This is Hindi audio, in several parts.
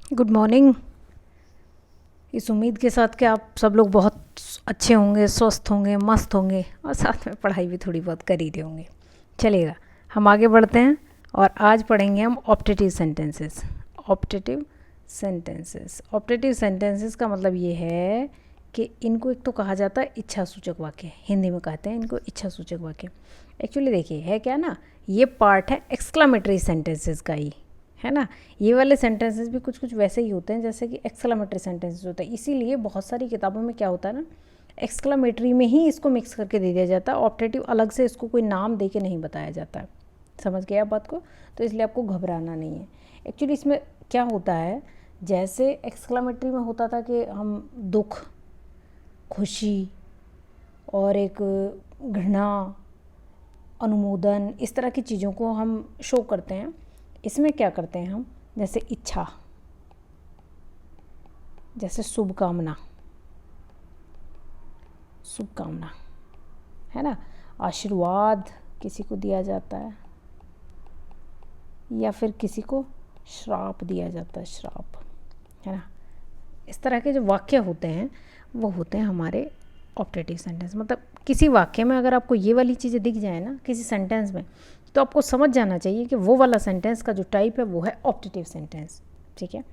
Good morning. इस उम्मीद के साथ कि आप सब लोग बहुत अच्छे होंगे, स्वस्थ होंगे, मस्त होंगे और साथ में पढ़ाई भी थोड़ी बहुत कर ही रहे होंगे। चलिएगा, हम आगे बढ़ते हैं और आज पढ़ेंगे हम optative sentences. Optative sentences, optative sentences का मतलब ये है कि इनको एक तो कहा जाता है इच्छा सूचक वाक्य, हिंदी में कहते हैं इनको इच्छा सूचक वाक्य। एक्चुअली देखिए है क्या ना, ये पार्ट है एक्सक्लामेटरी सेंटेंसेस का ही, है ना। ये वाले सेंटेंसेस भी कुछ कुछ वैसे ही होते हैं जैसे कि एक्सक्लामेटरी सेंटेंसेस होता है। इसीलिए बहुत सारी किताबों में क्या होता है ना, एक्सक्लामेटरी में ही इसको मिक्स करके दे दिया जाता है, ऑप्टेटिव अलग से इसको कोई नाम दे के नहीं बताया जाता है। समझ गए आप बात को? तो इसलिए आपको घबराना नहीं है। एक्चुअली इसमें क्या होता है, जैसे एक्सक्लामेटरी में होता था कि हम दुख, खुशी और एक घृणा, अनुमोदन, इस तरह की चीज़ों को हम शो करते हैं। इसमें क्या करते हैं हम, जैसे इच्छा, जैसे शुभकामना, शुभकामना है ना, आशीर्वाद किसी को दिया जाता है या फिर किसी को श्राप दिया जाता है, श्राप, है ना। इस तरह के जो वाक्य होते हैं वो होते हैं हमारे ऑप्टेटिव सेंटेंस। मतलब किसी वाक्य में अगर आपको ये वाली चीज़ें दिख जाए ना किसी सेंटेंस में, तो आपको समझ जाना चाहिए कि वो वाला सेंटेंस का जो टाइप है वो है ऑप्टेटिव सेंटेंस। ठीक है,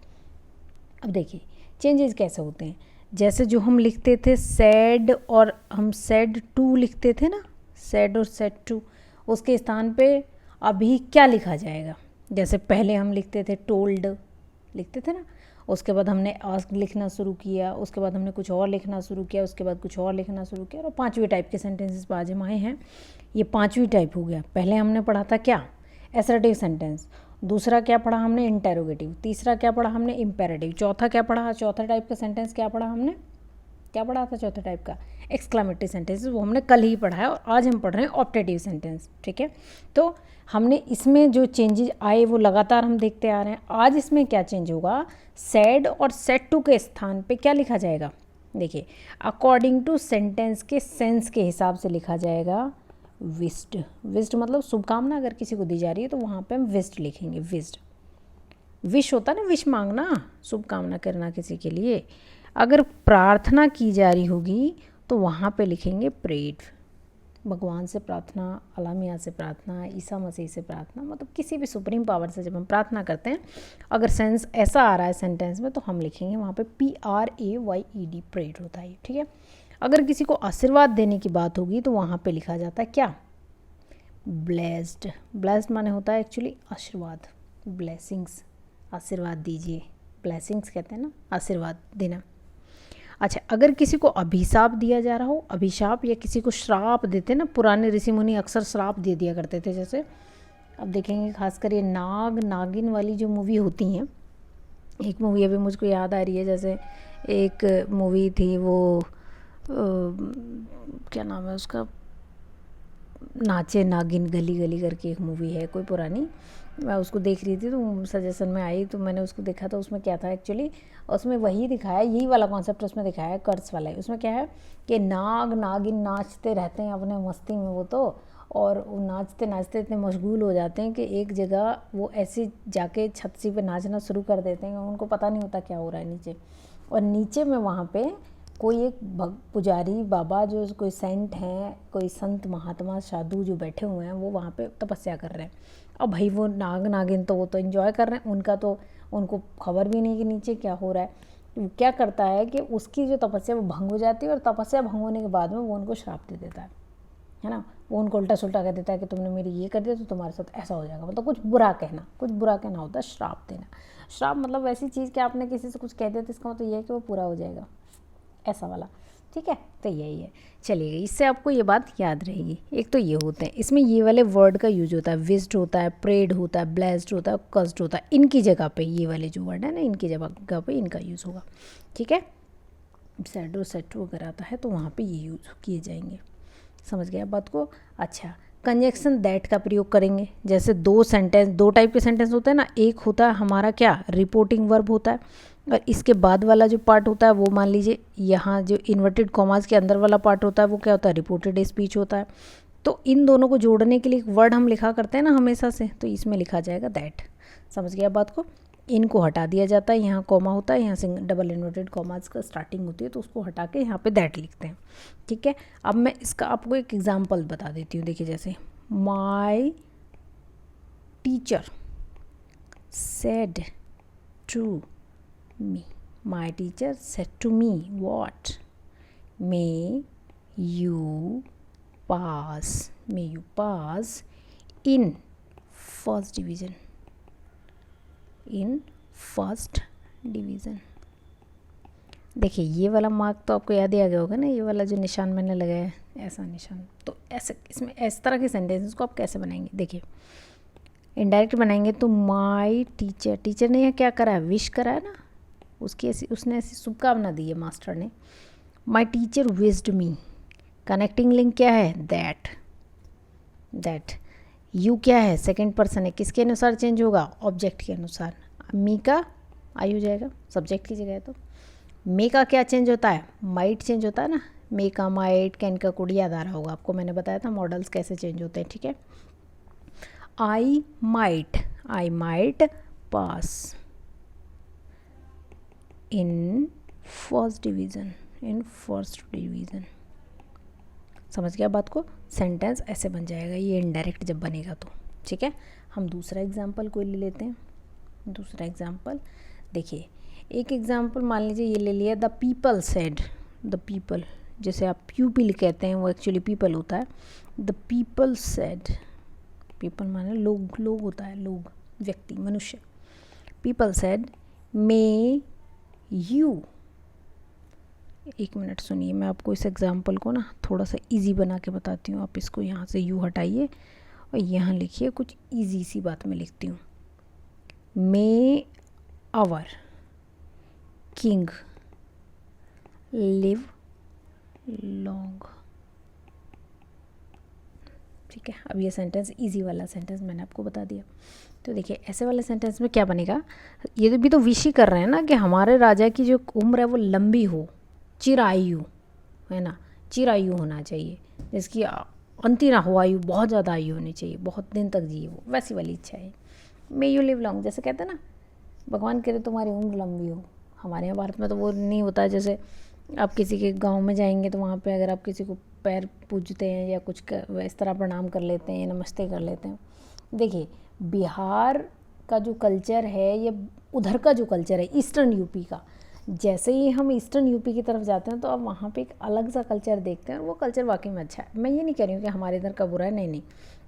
अब देखिए चेंजेस कैसे होते हैं। जैसे जो हम लिखते थे सैड और हम सैड टू लिखते थे ना, सैड और सैड टू, उसके स्थान पे अभी क्या लिखा जाएगा। जैसे पहले हम लिखते थे टोल्ड, लिखते थे ना, उसके बाद हमने आस्क लिखना शुरू किया, उसके बाद हमने कुछ और लिखना शुरू किया, उसके बाद कुछ और लिखना शुरू किया, और पांचवी टाइप के सेंटेंसेस आज हम आए हैं। ये पांचवी टाइप हो गया। पहले हमने पढ़ा था क्या, एसर्टिव सेंटेंस, दूसरा क्या पढ़ा हमने, इंटेरोगेटिव, तीसरा क्या पढ़ा हमने, इम्पेरेटिव, चौथा क्या पढ़ा, चौथा टाइप का सेंटेंस क्या पढ़ा हमने, क्या पढ़ा था चौथा टाइप का, एक्सक्लामेटरी सेंटेंसेस, वो हमने कल ही पढ़ा है और आज हम पढ़ रहे हैं ऑप्टेटिव सेंटेंस। ठीक है, तो हमने इसमें जो चेंजेस आए वो लगातार हम देखते आ रहे हैं। आज इसमें क्या चेंज होगा, सैड और सेड टू के स्थान पे क्या लिखा जाएगा, देखिए अकॉर्डिंग टू सेंटेंस के सेंस के हिसाब से लिखा जाएगा विस्ड। विस्ड मतलब शुभकामना अगर किसी को दी जा रही है तो वहाँ पे हम विस्ड लिखेंगे, विस्ड। विश होता है ना, विश मांगना, शुभकामना करना किसी के लिए। अगर प्रार्थना की जा रही होगी तो वहाँ पे लिखेंगे प्रेड, भगवान से प्रार्थना, अल्लाह मियाँ से प्रार्थना, ईसा मसीह से प्रार्थना, मतलब किसी भी सुप्रीम पावर से जब हम प्रार्थना करते हैं, अगर सेंस ऐसा आ रहा है सेंटेंस में तो हम लिखेंगे वहाँ पे PRAYED, प्रेड होता है। ठीक है, अगर किसी को आशीर्वाद देने की बात होगी तो वहाँ पे लिखा जाता है क्या, ब्लेस्ड। ब्लेस्ड माने होता है एक्चुअली आशीर्वाद, ब्लेसिंग्स, आशीर्वाद दीजिए, ब्लेसिंग्स कहते हैं ना, आशीर्वाद देना। अच्छा, अगर किसी को अभिशाप दिया जा रहा हो, अभिशाप, या किसी को श्राप देते ना, पुराने ऋषि मुनि अक्सर श्राप दे दिया करते थे। जैसे अब देखेंगे खासकर ये नाग नागिन वाली जो मूवी होती हैं, एक मूवी अभी मुझको याद आ रही है, जैसे एक मूवी थी वो क्या नाम है उसका, नाचे नागिन गली गली करके एक मूवी है कोई पुरानी, मैं उसको देख रही थी तो सजेशन में आई तो मैंने उसको देखा। तो उसमें क्या था एक्चुअली, उसमें वही दिखाया, यही वाला कॉन्सेप्ट उसमें दिखाया है, कर्स वाला है। उसमें क्या है कि नाग नागिन नाचते रहते हैं अपने मस्ती में वो तो, और वो नाचते नाचते इतने मशगूल हो जाते हैं कि एक जगह वो ऐसे जाके छत सी पे नाचना शुरू कर देते हैं, उनको पता नहीं होता क्या हो रहा है नीचे। और नीचे में वहाँ पे कोई एक पुजारी बाबा, जो कोई सेंट हैं, कोई संत महात्मा साधु जो बैठे हुए हैं, वो वहाँ पे तपस्या कर रहे हैं। अब भाई वो नाग नागिन तो वो तो एंजॉय कर रहे हैं, उनका तो उनको खबर भी नहीं कि नीचे क्या हो रहा है। वो क्या करता है कि उसकी जो तपस्या वो भंग हो जाती है, और तपस्या भंग होने के बाद में वो उनको श्राप दे देता है ना। वो उनको उल्टा सुल्टा कह देता है कि तुमने मेरी ये कर दिया तो तुम्हारे साथ ऐसा हो जाएगा। मतलब कुछ बुरा कहना, कुछ बुरा कहना होता है श्राप देना। श्राप मतलब ऐसी चीज़ कि आपने किसी से कुछ कह दिया तो इसका मतलब ये है कि वो पूरा हो जाएगा, ऐसा वाला। ठीक है, तो यही है। चलिए, इससे आपको ये बात याद रहेगी। एक तो ये होते हैं, इसमें ये वाले वर्ड का यूज होता है, विस्ड होता है, प्रेड होता है, ब्लेस्ड होता है, कस्ड होता है। इनकी जगह पे ये वाले जो वर्ड है ना, इनकी जगह पे इनका यूज़ होगा। ठीक है, सैड और सेट वगैरह आता है तो वहाँ पे ये यूज़ किए जाएंगे। समझ गए आप बात को? अच्छा, कंजक्शन दैट का प्रयोग करेंगे। जैसे दो टाइप के सेंटेंस होते हैं ना, एक होता है हमारा क्या, रिपोर्टिंग वर्ब होता है, और इसके बाद वाला जो पार्ट होता है वो मान लीजिए यहाँ जो इन्वर्टेड कॉमास के अंदर वाला पार्ट होता है वो क्या होता है, रिपोर्टेड स्पीच होता है। तो इन दोनों को जोड़ने के लिए एक वर्ड हम लिखा करते हैं ना हमेशा से, तो इसमें लिखा जाएगा दैट। समझ गया बात को? इन को हटा दिया जाता है, यहाँ कॉमा होता है, यहाँ से डबल इन्वर्टेड कॉमास का स्टार्टिंग होती है, तो उसको हटा के यहाँ पे दैट लिखते हैं, ठीक है। अब मैं इसका आपको एक एग्जांपल बता देती हूँ। देखिए जैसे my teacher said to me, my teacher said to me what, may you pass in first division, in first division. देखिए ये वाला मार्क तो आपको याद ही आ गया होगा ना, ये वाला जो निशान मैंने लगाया है, ऐसा निशान। तो ऐसे इसमें इस तरह के सेंटेंसेस को आप कैसे बनाएंगे, देखिए इनडायरेक्ट बनाएंगे तो माय टीचर, टीचर ने यह क्या करा है, विश करा है ना, उसकी ऐसी उसने ऐसी शुभकामना दी है मास्टर ने। My teacher wished me, connecting link क्या है, दैट, यू क्या है, सेकंड पर्सन है, किसके अनुसार चेंज होगा, ऑब्जेक्ट के अनुसार। मी का आई हो जाएगा सब्जेक्ट की जगह। तो मे का क्या चेंज होता है, माइट चेंज होता है ना, मे का माइट, कैन का कुड, याद आ रहा होगा आपको, मैंने बताया था मॉडल्स कैसे चेंज होते हैं, ठीक है। I might pass in first division, समझ गया बात को। सेंटेंस ऐसे बन जाएगा ये इनडायरेक्ट जब बनेगा तो, ठीक है। हम दूसरा एग्जाम्पल कोई ले लेते हैं। दूसरा एग्जाम्पल देखिए, एक एग्जाम्पल मान लीजिए ये ले लिया, the people said, the people जैसे आप प्यूपिल कहते हैं वो एक्चुअली पीपल होता है। द पीपल सेड, पीपल माने लोग होता है, लोग व्यक्ति मनुष्य। पीपल सेड मे यू, एक मिनट सुनिए, मैं आपको इस एग्जाम्पल को ना थोड़ा सा इजी बना के बताती हूँ। आप इसको यहाँ से यू हटाइए और यहाँ लिखिए, कुछ इजी सी बात मैं लिखती हूँ। मे आवर किंग लिव लॉन्ग, ठीक है। अब ये सेंटेंस इजी वाला सेंटेंस मैंने आपको बता दिया। तो देखिए ऐसे वाले सेंटेंस में क्या बनेगा, ये तो भी तो विश ही कर रहे हैं ना कि हमारे राजा की जो उम्र है वो लंबी हो, चिरायु है ना, चिरायु होना चाहिए, जिसकी अंति ना हो आयु, बहुत ज़्यादा आयु होनी चाहिए, बहुत दिन तक जिए वो, वैसी वाली इच्छा है। मे यू लिव लॉन्ग, जैसे कहते हैं ना भगवान करे तुम्हारी उम्र लंबी हो। हमारे यहाँ भारत में तो वो नहीं होता है, जैसे आप किसी के गांव में जाएंगे तो वहाँ पे अगर आप किसी को पैर पूजते हैं या कुछ इस तरह प्रणाम कर लेते हैं, नमस्ते कर लेते हैं। देखिए बिहार का जो कल्चर है, ये उधर का जो कल्चर है ईस्टर्न यूपी का, जैसे ही हम ईस्टर्न यूपी की तरफ जाते हैं तो अब वहाँ पे एक अलग सा कल्चर देखते हैं, और वो कल्चर वाकई में अच्छा है। मैं ये नहीं कह रही हूँ कि हमारे इधर का बुरा है, नहीं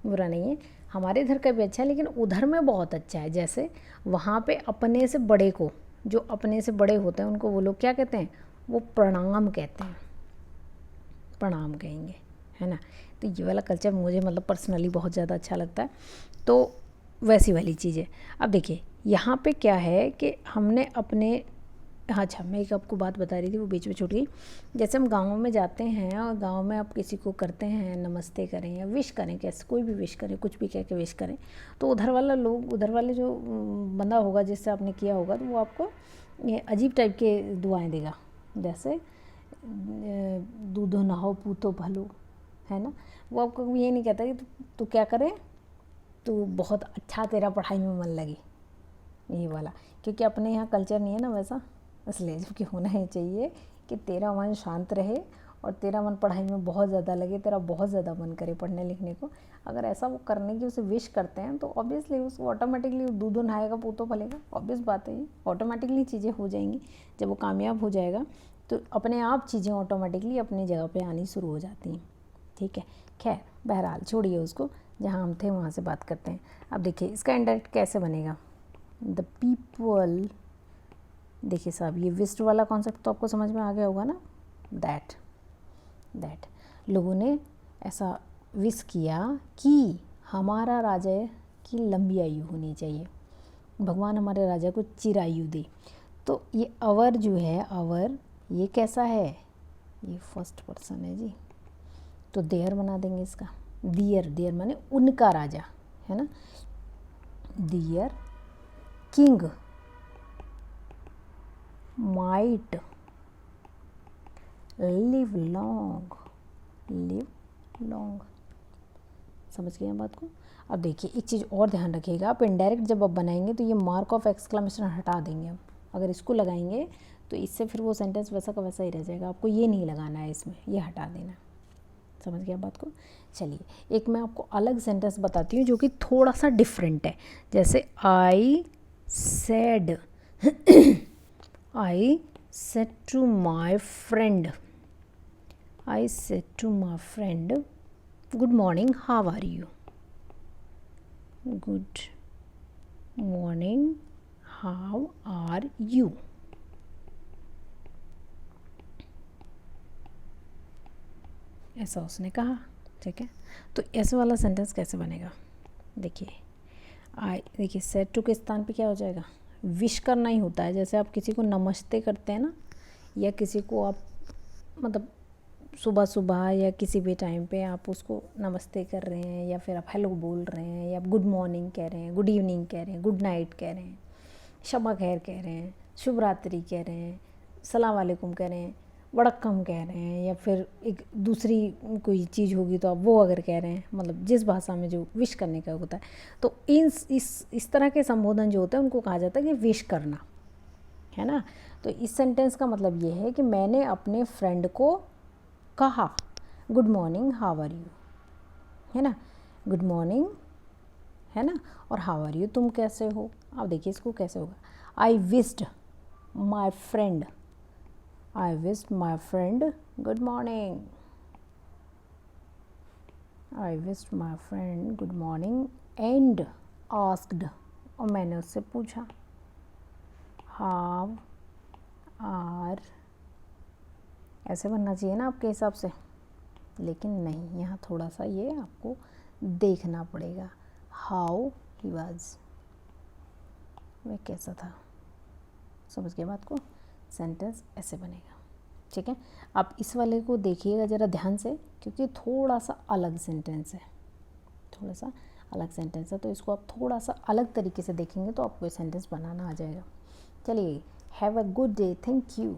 बुरा नहीं है, हमारे इधर का भी अच्छा है, लेकिन उधर में बहुत अच्छा है। जैसे वहाँ पे अपने से बड़े को, जो अपने से बड़े होते हैं उनको वो लोग क्या कहते हैं, वो प्रणाम कहते हैं, प्रणाम कहेंगे, है ना। तो ये वाला कल्चर मुझे मतलब पर्सनली बहुत ज़्यादा अच्छा लगता है। तो वैसी वाली चीज़ है। अब देखिए यहाँ पे क्या है कि हमने अपने, अच्छा मैं एक आपको बात बता रही थी वो बीच में छूट गई। जैसे हम गाँव में जाते हैं और गाँव में आप किसी को करते हैं, नमस्ते करें या विश करें, कैसे कोई भी विश करें, कुछ भी कह के विश करें, तो उधर वाले जो बंदा होगा जिससे आपने किया होगा, तो वो आपको ये अजीब टाइप के दुआएं देगा, जैसे दूधो नहाओ पूतो भलो, है ना। वो आपको ये नहीं कहता कि तू क्या करे, तू बहुत अच्छा तेरा पढ़ाई में मन लगे, ये वाला, क्योंकि अपने यहाँ कल्चर नहीं है ना वैसा, इसलिए जबकि होना ही चाहिए कि तेरा मन शांत रहे और तेरा मन पढ़ाई में बहुत ज़्यादा लगे, तेरा बहुत ज़्यादा मन करे पढ़ने लिखने को। अगर ऐसा वो करने की उसे विश करते हैं तो ऑब्वियसली उसको ऑटोमेटिकली दूधो नहाएगा पूतो फलेगा, ऑब्वियस बात है, ऑटोमेटिकली चीज़ें हो जाएंगी। जब वो कामयाब हो जाएगा तो अपने आप चीज़ें ऑटोमेटिकली अपनी जगह पे आनी शुरू हो जाती हैं, ठीक है। खैर बहरहाल छोड़िए उसको, जहाँ हम थे वहाँ से बात करते हैं। अब देखिए इसका इंडायरेक्ट कैसे बनेगा, द पीपल, देखिए साहब ये विस्ट वाला कॉन्सेप्ट तो आपको समझ में आ गया होगा ना, दैट लोगों ने ऐसा विश किया कि हमारा राजा की लंबी आयु होनी चाहिए, भगवान हमारे राजा को चिरायु दे। तो ये अवर जो है, अवर ये कैसा है, ये फर्स्ट पर्सन है जी, तो देयर बना देंगे इसका, दियर माने उनका राजा, है ना। दियर किंग माइट लिव लॉन्ग, समझ गए बात को। अब देखिए एक चीज़ और ध्यान रखिएगा, आप इनडायरेक्ट जब आप बनाएंगे तो ये मार्क ऑफ एक्सक्लेमेशन हटा देंगे हम, अगर इसको लगाएंगे तो इससे फिर वो सेंटेंस वैसा का वैसा ही रह जाएगा, आपको ये नहीं लगाना है इसमें, ये हटा देना। समझ गया बात को। चलिए एक मैं आपको अलग सेंटेंस बताती हूँ जो कि थोड़ा सा डिफरेंट है। जैसे I said I said to my friend, I said to my friend good morning how are you, good morning how are you. ऐसा उसने कहा, ठीक है। तो ऐसे वाला सेंटेंस कैसे बनेगा, देखिए सेड टू के स्थान पे क्या हो जाएगा, विश करना ही होता है। जैसे आप किसी को नमस्ते करते हैं ना, या किसी को आप मतलब सुबह सुबह या किसी भी टाइम पे आप उसको नमस्ते कर रहे हैं, या फिर आप हेलो बोल रहे हैं, या आप गुड मॉर्निंग कह रहे हैं, गुड इवनिंग कह रहे हैं, गुड नाइट कह रहे हैं, शबा खैर कह रहे हैं, शुभ रात्रि कह रहे हैं, सलाम वालेकुम कह रहे हैं, वड़क्कम कह रहे हैं, या फिर एक दूसरी कोई चीज़ होगी तो आप वो अगर कह रहे हैं, मतलब जिस भाषा में जो विश करने का होता है। तो इस तरह के संबोधन जो होते हैं उनको कहा जाता है कि विश करना, है ना। तो इस सेंटेंस का मतलब ये है कि मैंने अपने फ्रेंड को कहा good morning how are you, है ना, गुड मॉर्निंग, है ना, और हाउ आर यू तुम कैसे हो। अब देखिए इसको कैसे होगा, आई wished my friend, I wished my friend good morning. I wished my friend good morning and asked, और मैंने उससे पूछा how are, ऐसे बनना चाहिए ना आपके हिसाब से, लेकिन नहीं, यहाँ थोड़ा सा ये आपको देखना पड़ेगा। how he was, वह कैसा था। समझ गए बात को, सेंटेंस ऐसे बनेगा, ठीक है। आप इस वाले को देखिएगा ज़रा ध्यान से, क्योंकि थोड़ा सा अलग सेंटेंस है, थोड़ा सा अलग सेंटेंस है, तो इसको आप थोड़ा सा अलग तरीके से देखेंगे तो आपको ये सेंटेंस बनाना आ जाएगा। चलिए, have a good day, thank you.